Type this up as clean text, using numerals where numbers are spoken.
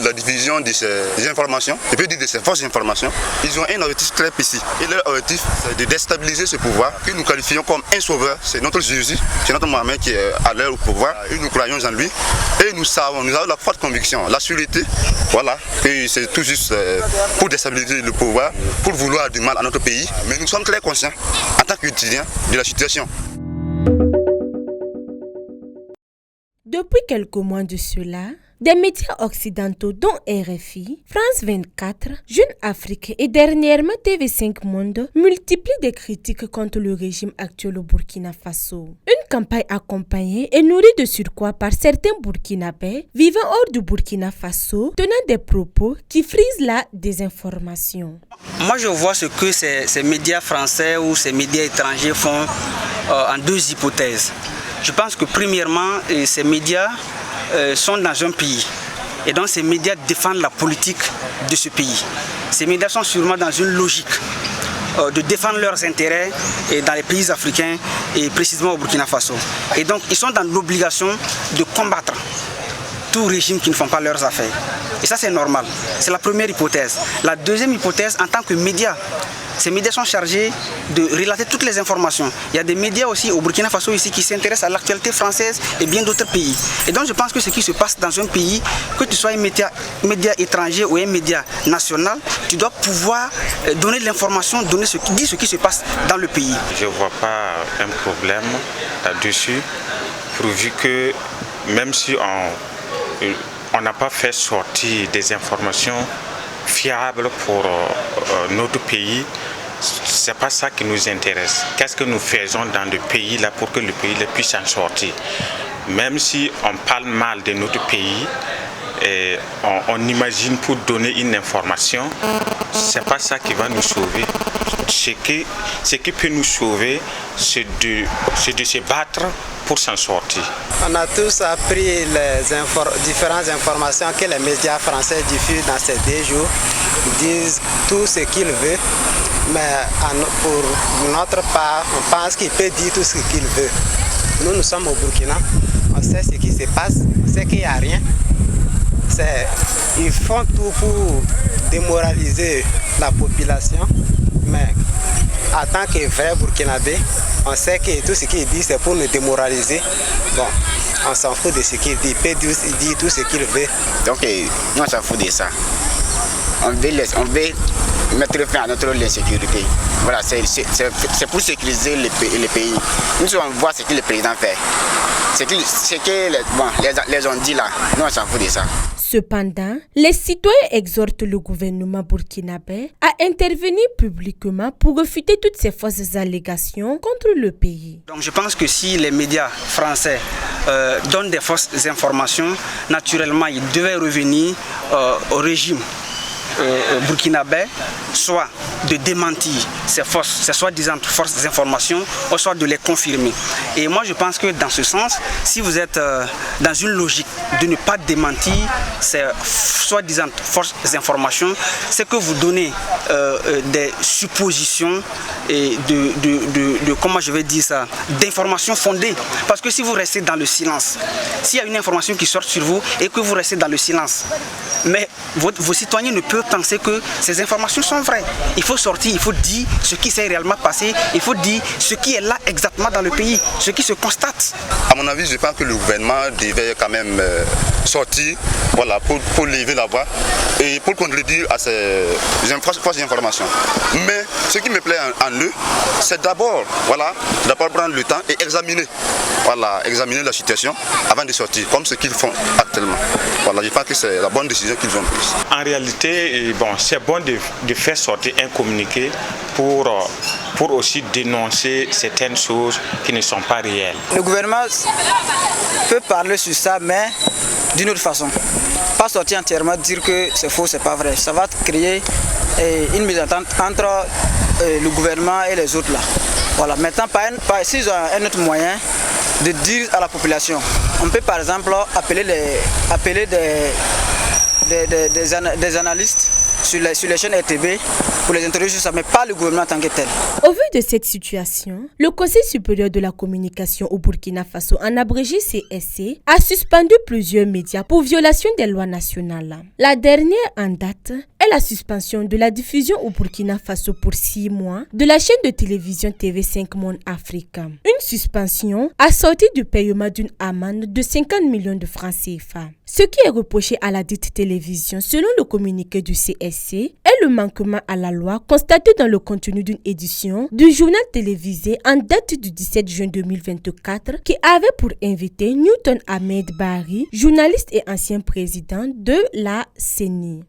la division de ces informations, je peux dire de ces fausses informations, ils ont un objectif très précis. Et leur objectif, c'est de déstabiliser ce pouvoir que nous qualifions comme un sauveur. C'est notre Jésus, c'est notre Mohamed qui est à l'heure au pouvoir. Et nous croyons en lui. Et nous avons la forte conviction, la sûreté, voilà, que c'est tout juste pour déstabiliser le pouvoir, pour vouloir du mal à notre pays. Mais nous sommes très conscients, en tant qu'étudiants, de la situation. Depuis quelques mois de cela, des médias occidentaux dont RFI, France 24, Jeune Afrique et dernièrement TV5 Monde multiplient des critiques contre le régime actuel au Burkina Faso. Une campagne accompagnée et nourrie de surcroît par certains Burkinabés vivant hors du Burkina Faso, tenant des propos qui frisent la désinformation. Moi je vois ce que ces médias français ou ces médias étrangers font en deux hypothèses. Je pense que premièrement, ces médias sont dans un pays et donc ces médias défendent la politique de ce pays. Ces médias sont sûrement dans une logique de défendre leurs intérêts dans les pays africains et précisément au Burkina Faso. Et donc ils sont dans l'obligation de combattre tout régime qui ne font pas leurs affaires. Et ça c'est normal. C'est la première hypothèse. La deuxième hypothèse, en tant que médias, ces médias sont chargés de relater toutes les informations. Il y a des médias aussi au Burkina Faso ici qui s'intéressent à l'actualité française et bien d'autres pays. Et donc je pense que ce qui se passe dans un pays, que tu sois un média étranger ou un média national, tu dois pouvoir donner l'information, dire ce qui se passe dans le pays. Je ne vois pas un problème là-dessus, pourvu que même si on n'a pas fait sortir des informations fiables pour notre pays, c'est pas ça qui nous intéresse. Qu'est-ce que nous faisons dans le pays là pour que le pays puisse en sortir? Même si on parle mal de notre pays, on imagine pour donner une information, c'est pas ça qui va nous sauver. Ce qui peut nous sauver, c'est de se battre pour s'en sortir. On a tous appris les différentes informations que les médias français diffusent dans ces 2 jours. Ils disent tout ce qu'ils veulent, mais pour notre part, on pense qu'il peut dire tout ce qu'il veut. Nous sommes au Burkina, on sait ce qui se passe, on sait qu'il n'y a rien. Ils font tout pour démoraliser la population, mais en tant que vrai Burkinabé, on sait que tout ce qu'il dit c'est pour nous démoraliser. Bon, on s'en fout de ce qu'il dit, il peut dire tout ce qu'il veut. Donc nous on s'en fout de ça. On veut mettre fin à notre insécurité. Voilà, c'est pour sécuriser le pays. Nous on voit ce que le président fait. Ce que les ont dit là, nous on s'en fout de ça. Cependant, les citoyens exhortent le gouvernement burkinabé à intervenir publiquement pour refuter toutes ces fausses allégations contre le pays. Donc je pense que si les médias français donnent des fausses informations, naturellement ils devaient revenir au régime burkinabé, soit de démentir ces soi-disant fausses informations, ou soit de les confirmer. Et moi je pense que dans ce sens, si vous êtes dans une logique de ne pas démentir ces soi-disant fausses informations, c'est que vous donnez des suppositions et comment je vais dire ça, d'informations fondées. Parce que si vous restez dans le silence, s'il y a une information qui sort sur vous et que vous restez dans le silence, mais vos citoyens ne peuvent penser que ces informations sont vraies. Il faut sortir, il faut dire ce qui s'est réellement passé, il faut dire ce qui est là exactement dans le pays, ce qui se constate. À mon avis, je pense que le gouvernement devait quand même sortir, voilà, pour lever la voix et pour contredire à ces fausses informations. Mais ce qui me plaît en eux, c'est d'abord prendre le temps et examiner la situation avant de sortir, comme ce qu'ils font actuellement. Voilà, je pense que c'est la bonne décision qu'ils ont prise. En réalité, c'est bon de faire sortir un communiqué pour aussi dénoncer certaines choses qui ne sont pas réelles. Le gouvernement peut parler sur ça, mais d'une autre façon. Pas sortir entièrement, dire que c'est faux, c'est pas vrai. Ça va créer une mésentente entre le gouvernement et les autres là. Voilà. Maintenant, s'ils ont un autre moyen de dire à la population, on peut par exemple appeler des analystes sur les chaînes RTB pour les interroger sur ça, mais pas le gouvernement en tant que tel. Au vu de cette situation, le Conseil supérieur de la communication au Burkina Faso, en abrégé CSC, a suspendu plusieurs médias pour violation des lois nationales. La dernière en date est la suspension de la diffusion au Burkina Faso pour 6 mois de la chaîne de télévision TV5 Monde Afrique. Une suspension assortie du paiement d'une amende de 50 millions de francs CFA. Ce qui est reproché à la dite télévision, selon le communiqué du CSC, est le manquement à la loi constaté dans le contenu d'une édition du journal télévisé en date du 17 juin 2024 qui avait pour invité Newton Ahmed Bari, journaliste et ancien président de la CENI.